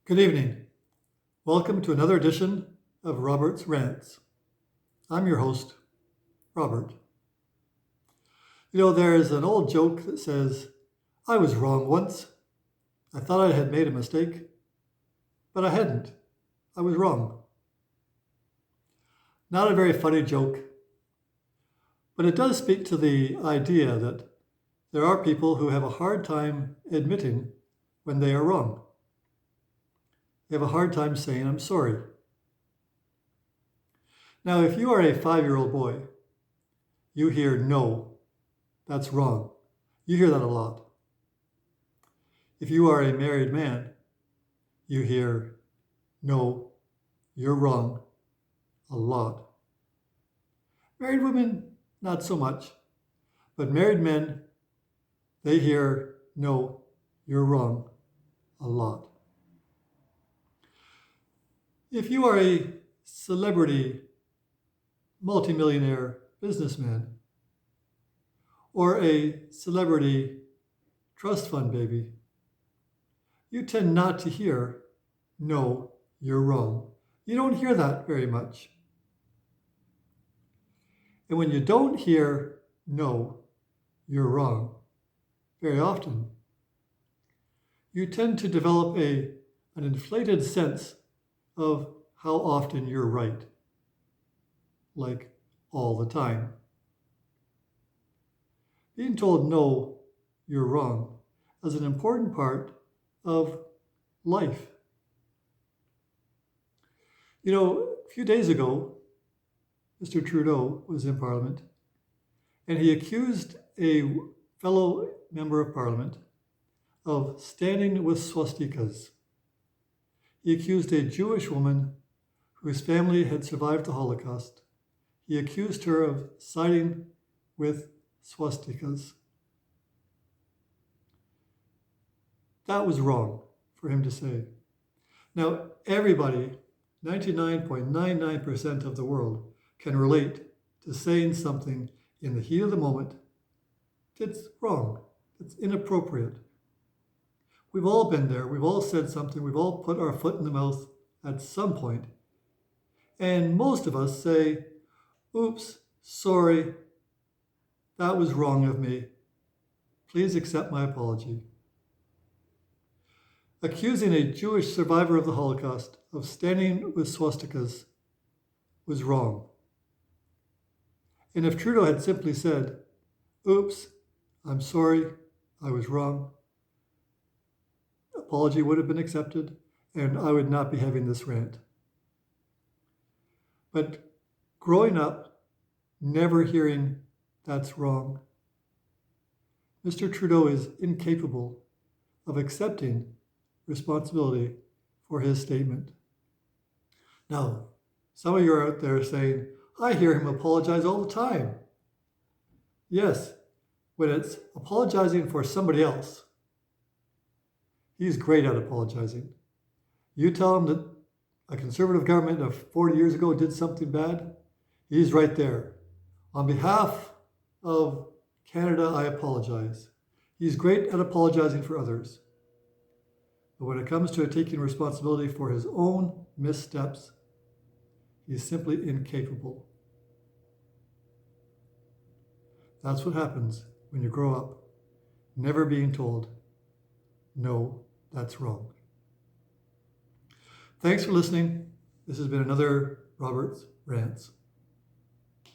Good evening. Welcome to another edition of Robert's Rants. I'm your host, Robert. There is an old joke that says, I was wrong once. I thought I had made a mistake, but I hadn't. I was wrong. Not a very funny joke, but it does speak to the idea that there are people who have a hard time admitting when they are wrong. They have a hard time saying, I'm sorry. Now, if you are a 5-year-old boy, you hear, no, that's wrong. You hear that a lot. If you are a married man, you hear, no, you're wrong, a lot. Married women, not so much. But married men, they hear, no, you're wrong, a lot. If you are a celebrity, multimillionaire businessman, or a celebrity trust fund baby, you tend not to hear, no, you're wrong. You don't hear that very much. And when you don't hear, no, you're wrong, very often, you tend to develop an inflated sense of how often you're right, like all the time. Being told no, you're wrong, is an important part of life. A few days ago, Mr. Trudeau was in Parliament, and he accused a fellow member of Parliament of standing with swastikas. He accused a Jewish woman whose family had survived the Holocaust. He accused her of siding with swastikas. That was wrong for him to say. Now, everybody, 99.99% of the world, can relate to saying something in the heat of the moment that's wrong, that's inappropriate. We've all been there. We've all said something. We've all put our foot in the mouth at some point. And most of us say, oops, sorry, that was wrong of me. Please accept my apology. Accusing a Jewish survivor of the Holocaust of standing with swastikas was wrong. And if Trudeau had simply said, oops, I'm sorry, I was wrong, apology would have been accepted, and I would not be having this rant. But growing up, never hearing that's wrong, Mr. Trudeau is incapable of accepting responsibility for his statement. Now, some of you are out there saying, I hear him apologize all the time. Yes, when it's apologizing for somebody else, he's great at apologizing. You tell him that a conservative government of 40 years ago did something bad, he's right there. On behalf of Canada, I apologize. He's great at apologizing for others. But when it comes to taking responsibility for his own missteps, he's simply incapable. That's what happens when you grow up, never being told, no, that's wrong. Thanks for listening. This has been another Robert's Rants.